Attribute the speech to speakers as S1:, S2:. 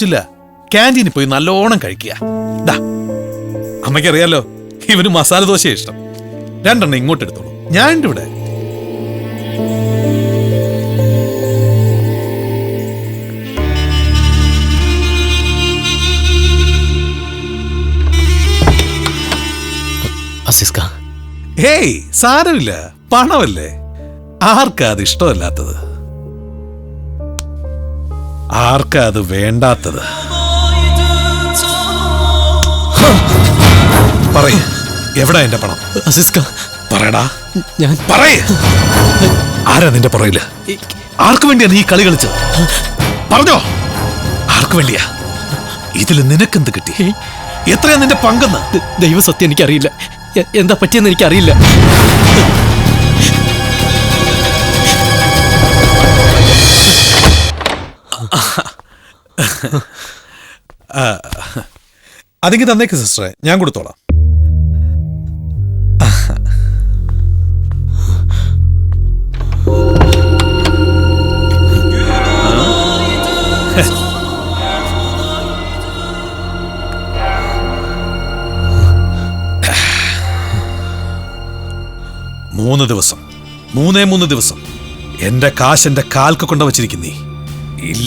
S1: പറ്റില്ല. ക്യാൻറ്റീനിൽ പോയി നല്ലോണം കഴിക്കുക. അമ്മയ്ക്കറിയാലോ, ഇവന് മസാല ദോശ ഇഷ്ടം. 2 എണ്ണം ഇങ്ങോട്ട് എടുത്തോളൂ, ഞാൻ ഇവിടെ. ഹേയ്, സാരമില്ല, പണമല്ലേ. ആർക്കാ അത് ഇഷ്ടമല്ലാത്തത്? ആർക്കാ അത് വേണ്ടാത്തത്? പറയ, എവിടാ എന്റെ പണം? പറയടാ, ഞാൻ പറയ. ആരാ നിന്റെ പുറയില്? ആർക്കു വേണ്ടിയാ നീ കളി കളിച്ചത്? പറഞ്ഞോ, ആർക്കു വേണ്ടിയാ? ഇതിൽ നിനക്കെന്ത് കിട്ടി? എത്രയാ നിന്റെ പങ്കെന്ന്?
S2: ദൈവസത്യം എനിക്കറിയില്ല. എന്താ പറ്റിയെന്ന് എനിക്കറിയില്ല.
S1: അതെങ്കിൽ തന്നേക്ക് സിസ്റ്ററെ, ഞാൻ കൊടുത്തോളാം. മൂന്ന് ദിവസം എന്റെ കാശ് എന്റെ കാൽക്ക് കൊണ്ട വച്ചിരിക്കുന്നീ.